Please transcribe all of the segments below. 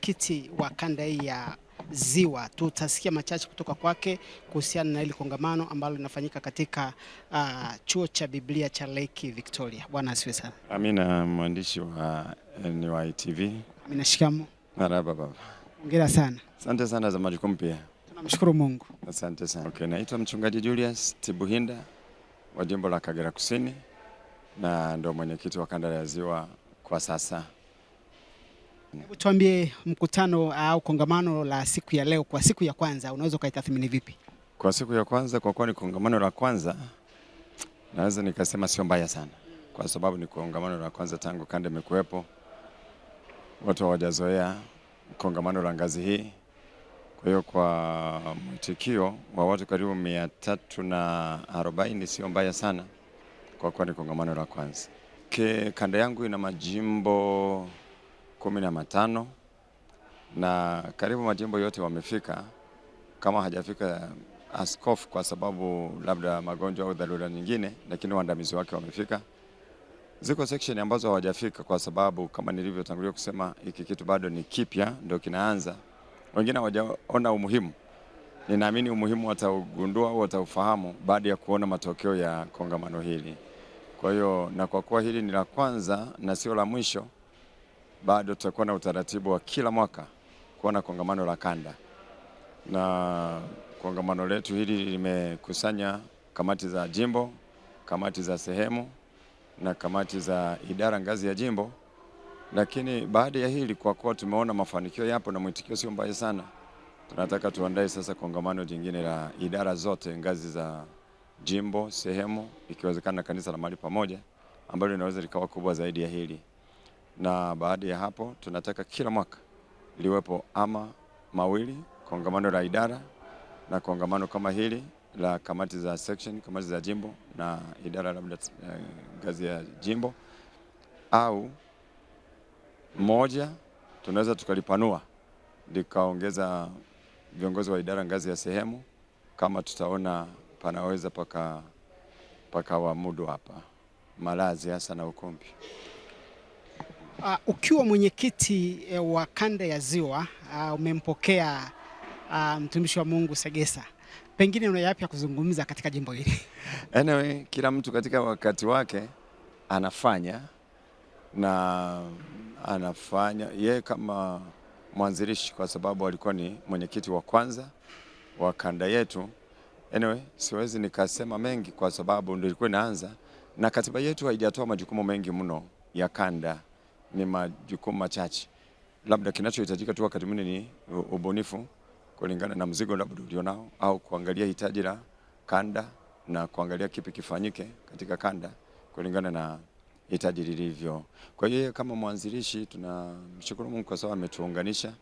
mwenyekiti wa kanda hii ya Ziwa, tutasikia machache kutoka kwake kuhusiana na hili kongamano ambalo linafanyika katika chuo cha Biblia cha Lake Victoria. Bwana asifiwe sana. Amina, mwandishi wa NYTV. Amina, shikamoo. Marhaba baba. Hongera sana. Asante sana za majukumu pia. Tunamshukuru Mungu. Asante sana. Okay, naitwa mchungaji Julius Tibuhinda wa jimbo la Kagera Kusini na ndo mwenyekiti wa kanda ya Ziwa kwa sasa. Hebu tuambie mkutano au kongamano la siku ya leo kwa siku ya kwanza unaweza kuitathmini vipi? Kwa siku ya kwanza, kwa kuwa ni kongamano la kwanza, naweza nikasema sio mbaya sana. Kwa sababu ni kongamano la kwanza tangu kanda imekuwepo. Watu hawajazoea kongamano la ngazi hii. Kwa hiyo kwa mwitikio wa watu karibu 340 sio mbaya sana kwa kuwa ni kongamano la kwanza. Kanda yangu ina majimbo 15 na karibu majimbo yote wamefika. Kama hajafika askofu kwa sababu labda magonjwa au dharura nyingine, lakini waandamizi wake wamefika. Ziko section ambazo hawajafika kwa sababu kama nilivyotangulia kusema hiki kitu bado ni kipya, ndio kinaanza. Wengine hawajaona umuhimu. Ninaamini umuhimu wataugundua au wataufahamu baada ya kuona matokeo ya kongamano hili. Kwa hiyo na kwa kuwa hili ni la kwanza na sio la mwisho, bado tutakuwa na utaratibu wa kila mwaka kuwa na kongamano la kanda. Na kongamano letu hili limekusanya kamati za jimbo, kamati za sehemu na kamati za idara ngazi ya jimbo. Lakini baada ya hili, kwa kuwa tumeona mafanikio yapo na mwitikio sio mbaya sana, tunataka tuandae sasa kongamano jingine la idara zote ngazi za jimbo, sehemu, ikiwezekana kanisa la mahali pamoja, ambalo linaweza likawa kubwa zaidi ya hili. Na baada ya hapo tunataka kila mwaka liwepo ama mawili, kongamano la idara na kongamano kama hili la kamati za section, kamati za jimbo na idara labda ngazi ya jimbo, au moja tunaweza tukalipanua likaongeza viongozi wa idara ngazi ya sehemu kama tutaona panaweza paka wamudu hapa malazi hasa na ukumbi. Ukiwa mwenyekiti wa kanda ya Ziwa, umempokea mtumishi wa Mungu Segesa, pengine una yapi ya kuzungumza katika jimbo hili? Anyway, kila mtu katika wakati wake anafanya ye kama mwanzilishi, kwa sababu alikuwa ni mwenyekiti wa kwanza wa kanda yetu. Anyway, siwezi nikasema mengi kwa sababu ndio ilikuwa inaanza na katiba yetu haijatoa majukumu mengi mno ya kanda, ni majukumu machache. Labda kinachohitajika tu wakati mwingine ni ubunifu kulingana na mzigo labda ulionao, au kuangalia hitaji la kanda na kuangalia kipi kifanyike katika kanda kulingana na hitaji lilivyo. Kwa hiyo kama mwanzilishi tunamshukuru Mungu kwa sababu ametuunganisha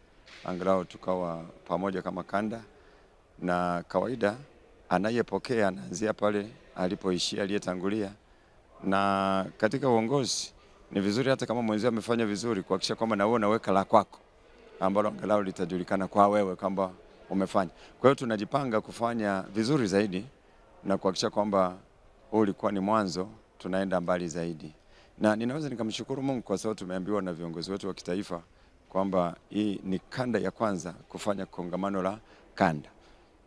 angalau tukawa pamoja kama kanda, na kawaida anayepokea anaanzia pale alipoishia aliyetangulia. Na katika uongozi ni vizuri hata kama mwenzio amefanya vizuri kuhakikisha kwamba na wewe unaweka la kwako ambalo angalau litajulikana kwa wewe kwamba umefanya. Kwa hiyo tunajipanga kufanya vizuri zaidi na kuhakikisha kwamba huu ulikuwa ni mwanzo, tunaenda mbali zaidi. Na ninaweza nikamshukuru Mungu kwa sababu tumeambiwa na viongozi wetu wa kitaifa kwamba hii ni kanda ya kwanza kufanya kongamano la kanda.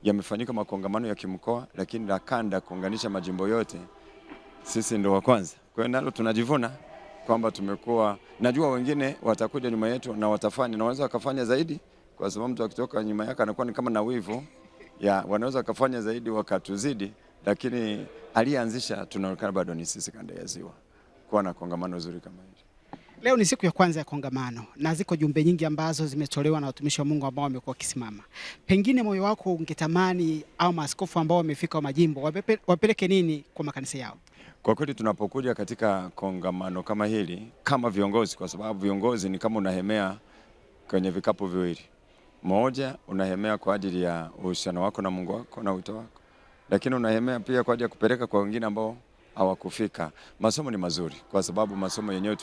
Yamefanyika makongamano ya kimkoa, lakini la kanda kuunganisha majimbo yote sisi ndio wa kwanza. Kwa hiyo nalo tunajivuna kwamba tumekuwa, najua wengine watakuja nyuma yetu na watafanya na wanaweza wakafanya zaidi, kwa sababu mtu akitoka nyuma yake anakuwa ni kama na wivu ya wanaweza wakafanya zaidi wakatuzidi, lakini alianzisha tunaonekana bado ni sisi kanda ya Ziwa kuwa na kongamano zuri kama hili. Leo ni siku ya kwanza ya kongamano na ziko jumbe nyingi ambazo zimetolewa na watumishi wa Mungu ambao wamekuwa kisimama. Pengine moyo wako ungetamani au maaskofu ambao wamefika wa majimbo wapeleke nini kwa makanisa yao? Kwa kweli tunapokuja katika kongamano kama hili kama viongozi, kwa sababu viongozi ni kama unahemea kwenye vikapu viwili. Moja, unahemea kwa ajili ya uhusiano wako na Mungu wako na wito wako, lakini unahemea pia kwa ajili ya kupeleka kwa wengine ambao hawakufika. Masomo ni mazuri kwa sababu masomo yenyewe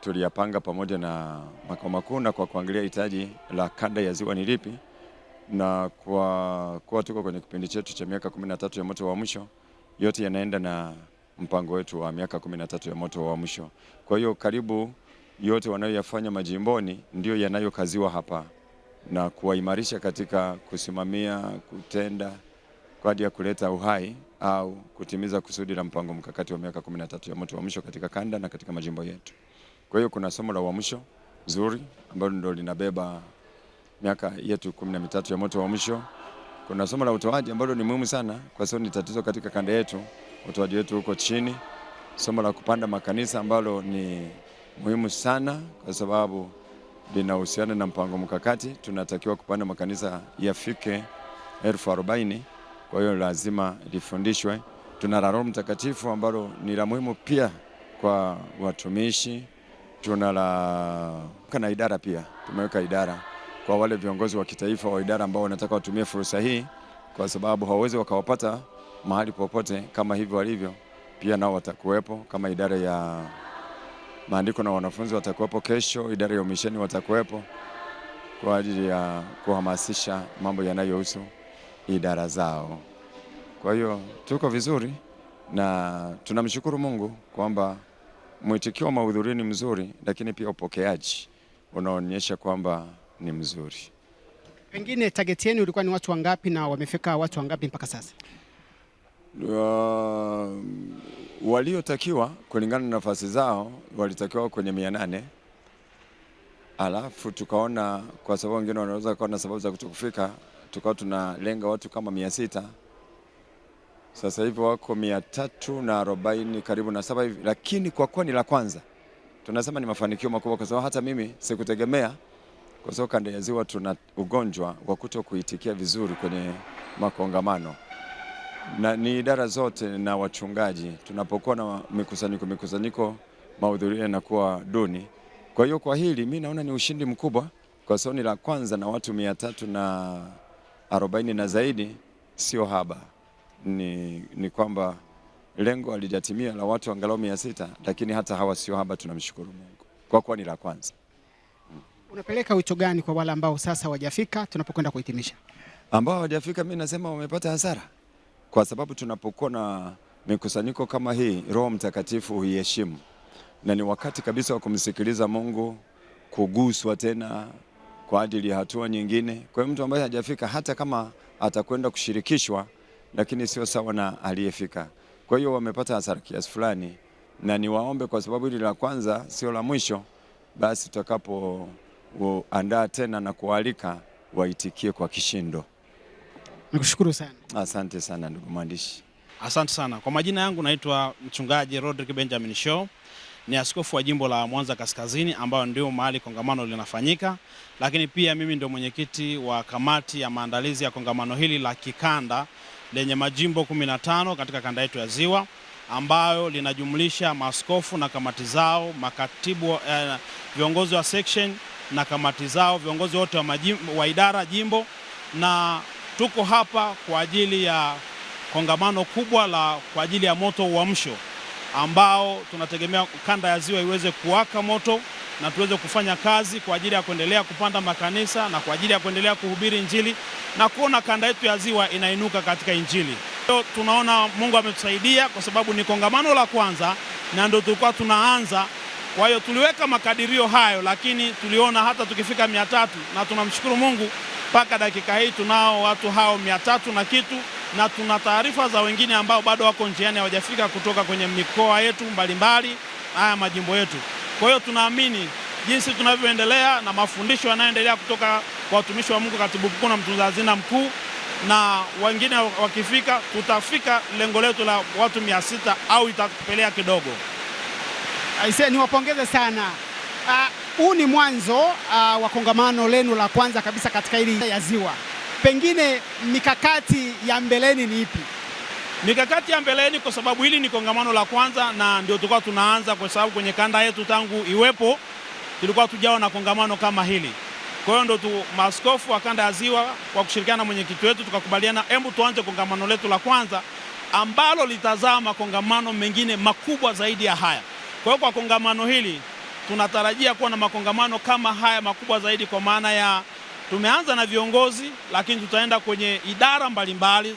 tuliyapanga pamoja na makao makuu na kwa kuangalia hitaji la kanda ya Ziwa ni lipi, na kwa kuwa tuko kwenye kipindi chetu cha miaka 13 ya moto wa mwisho, yote yanaenda na mpango wetu wa miaka 13 ya moto wa mwisho. Kwa hiyo karibu yote wanayoyafanya majimboni ndio yanayokaziwa hapa na kuwaimarisha katika kusimamia, kutenda kwa ajili ya kuleta uhai au kutimiza kusudi la mpango mkakati wa miaka 13 ya moto wa uamsho katika kanda na katika majimbo yetu. Kwa hiyo kuna somo la uamsho zuri ambalo ndio linabeba miaka yetu 13 ya moto wa uamsho. Kuna somo la utoaji ambalo ni muhimu sana kwa sababu ni tatizo katika kanda yetu, utoaji wetu uko chini. Somo la kupanda makanisa ambalo ni muhimu sana kwa sababu linahusiana na mpango mkakati. Tunatakiwa kupanda makanisa yafike 40,000. Kwa hiyo lazima lifundishwe. Tuna Roho Mtakatifu ambalo ni la muhimu pia kwa watumishi. Tuna na idara pia. Tumeweka idara kwa wale viongozi wa kitaifa wa idara ambao wanataka watumie fursa hii kwa sababu hawawezi wakawapata mahali popote kama hivyo walivyo. Pia nao watakuwepo kama idara ya maandiko na wanafunzi watakuwepo kesho, idara ya umisheni watakuwepo kwa ajili ya kuhamasisha mambo yanayohusu idara zao. Kwa hiyo tuko vizuri na tunamshukuru Mungu kwamba mwitikio wa mahudhurio ni mzuri, lakini pia upokeaji unaonyesha kwamba ni mzuri. Pengine target yenu ilikuwa ni watu wangapi na wamefika watu wangapi mpaka sasa? Waliotakiwa kulingana na nafasi zao walitakiwa kwenye 800. Alafu tukaona kwa sababu wengine wanaweza kuwa na sababu za kutokufika, tukao tunalenga watu kama 600. Sasa hivi wako 340 karibu na 7 hivi, lakini kwa kuwa ni la kwanza tunasema ni mafanikio makubwa kwa sababu hata mimi sikutegemea, kwa sababu kanda ya Ziwa tuna ugonjwa wa kutokuitikia vizuri kwenye makongamano. Na ni idara zote na wachungaji tunapokuwa na mikusanyiko mahudhurio yanakuwa duni. Kwa hiyo kwa hili mimi naona ni ushindi mkubwa kwa sababu ni la kwanza na watu 340 na zaidi, sio haba. Ni kwamba lengo halijatimia la watu angalau 600, lakini hata hawa sio haba, tunamshukuru Mungu kwa kuwa ni la kwanza. Unapeleka wito gani kwa wale ambao sasa hawajafika tunapokwenda kuhitimisha? Ambao hawajafika mimi nasema wamepata hasara. Kwa sababu tunapokuwa na mikusanyiko kama hii, Roho Mtakatifu huiheshimu. Na ni wakati kabisa wa kumsikiliza Mungu, kuguswa tena kwa ajili ya hatua nyingine. Kwa hiyo mtu ambaye hajafika hata kama atakwenda kushirikishwa, lakini sio sawa na aliyefika. Kwa hiyo wamepata hasara kiasi fulani, na niwaombe kwa sababu hili la kwanza sio la mwisho, basi tutakapoandaa tena na kualika waitikie kwa kishindo. Nikushukuru sana. Asante sana ndugu mwandishi. Asante sana. Kwa majina yangu naitwa Mchungaji Rodrick Benjamin Shaw. Ni askofu wa jimbo la Mwanza Kaskazini ambao ndio mahali kongamano linafanyika, lakini pia mimi ndio mwenyekiti wa kamati ya maandalizi ya kongamano hili la kikanda lenye majimbo 15 katika kanda yetu ya Ziwa, ambayo linajumlisha maaskofu na kamati zao, makatibu, viongozi wa section na kamati zao, viongozi wote wa idara jimbo, na tuko hapa kwa ajili ya kongamano kubwa kwa ajili ya moto uamsho ambao tunategemea kanda ya Ziwa iweze kuwaka moto na tuweze kufanya kazi kwa ajili ya kuendelea kupanda makanisa na kwa ajili ya kuendelea kuhubiri Injili na kuona kanda yetu ya Ziwa inainuka katika Injili. Tunaona Mungu ametusaidia kwa sababu ni kongamano la kwanza na ndio tulikuwa tunaanza. Kwa hiyo tuliweka makadirio hayo, lakini tuliona hata tukifika 300, na tunamshukuru Mungu mpaka dakika hii tunao watu hao 300 na kitu, na tuna taarifa za wengine ambao bado wako njiani hawajafika kutoka kwenye mikoa yetu mbalimbali, haya majimbo yetu. Kwa hiyo tunaamini jinsi tunavyoendelea na mafundisho yanayoendelea kutoka kwa watumishi wa Mungu, katibu mkuu na mtunza hazina mkuu, na wengine wakifika, tutafika lengo letu la watu 600 au itakupelea kidogo. Aisee, niwapongeze sana. Huu ni mwanzo wa kongamano lenu la kwanza kabisa katika hili ya Ziwa. Pengine mikakati ya mbeleni ni ipi? Mikakati ya mbeleni, kwa sababu hili ni kongamano la kwanza na ndio tulikuwa tunaanza, kwa sababu kwenye kanda yetu tangu iwepo tulikuwa tujao na kongamano kama hili. Kwa hiyo ndio maaskofu wa kanda ya Ziwa kwa kushirikiana na mwenyekiti wetu tukakubaliana, hebu tuanze kongamano letu la kwanza ambalo litazaa makongamano mengine makubwa zaidi ya haya. Kwa hiyo kwa kongamano hili tunatarajia kuwa na makongamano kama haya makubwa zaidi, kwa maana ya tumeanza na viongozi, lakini tutaenda kwenye idara mbalimbali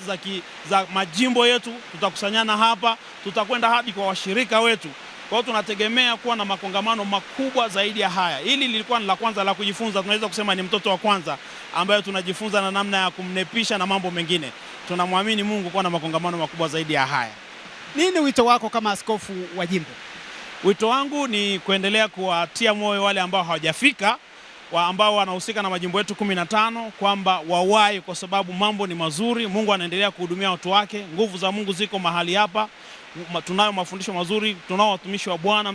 za majimbo yetu, tutakusanyana hapa, tutakwenda hadi kwa washirika wetu Kwa hiyo tunategemea kuwa na makongamano makubwa zaidi ya haya. Hili lilikuwa ni la kwanza la kujifunza, tunaweza kusema ni mtoto wa kwanza ambayo tunajifunza na namna ya kumnepisha na mambo mengine. Tunamwamini Mungu kuwa na makongamano makubwa zaidi ya haya. Nini wito wako kama askofu wa jimbo? Wito wangu ni kuendelea kuwatia moyo wale ambao hawajafika, ambao wanahusika na majimbo yetu 15 kwamba wawahi, kwa sababu mambo ni mazuri. Mungu anaendelea kuhudumia watu wake, nguvu za Mungu ziko mahali hapa. Tunayo mafundisho mazuri, tunao watumishi wa Bwana,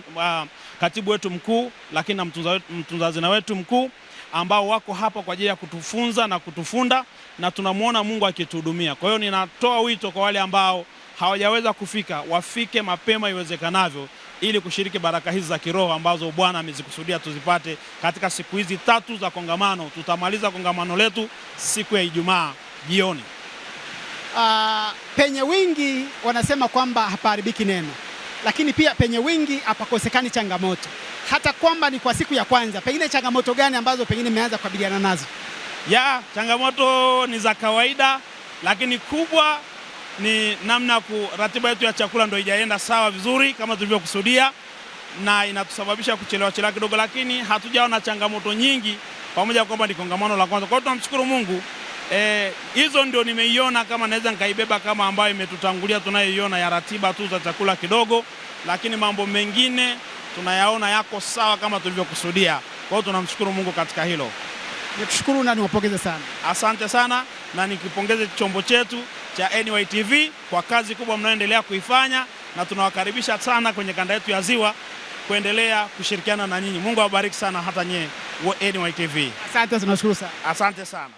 katibu wetu mkuu, lakini na mtunza hazina wetu mkuu ambao wako hapa kwa ajili ya kutufunza na kutufunda, na tunamuona Mungu akituhudumia. Kwa hiyo ninatoa wito kwa wale ambao hawajaweza kufika, wafike mapema iwezekanavyo ili kushiriki baraka hizi za kiroho ambazo Bwana amezikusudia tuzipate katika siku hizi 3 za kongamano. Tutamaliza kongamano letu siku ya Ijumaa jioni. Penye wingi wanasema kwamba hapaharibiki neno, lakini pia penye wingi hapakosekani changamoto. Hata kwamba ni kwa siku ya kwanza, pengine changamoto gani ambazo pengine mmeanza kukabiliana nazo? Changamoto ni za kawaida, lakini kubwa ni namna ratiba yetu ya chakula ndio haijaenda sawa vizuri kama tulivyokusudia, na inatusababisha kuchelewa kidogo, lakini hatujaona changamoto nyingi, pamoja kwamba ni kongamano la kwanza. Kwa hiyo tunamshukuru Mungu. Hizo ndio nimeiona kama naweza nikaibeba kama ambayo imetutangulia tunayoiona ya ratiba tu za chakula kidogo, lakini mambo mengine tunayaona yako sawa kama tulivyokusudia. Kwa hiyo tunamshukuru Mungu katika hilo. Nikushukuru na niwapongeze sana. Asante sana, na nikipongeze chombo chetu cha NY TV kwa kazi kubwa mnayoendelea kuifanya, na tunawakaribisha sana kwenye kanda yetu ya Ziwa kuendelea kushirikiana na nyinyi. Mungu awabariki sana hata nyie NY TV. Asante, tunashukuru sana. Asante sana.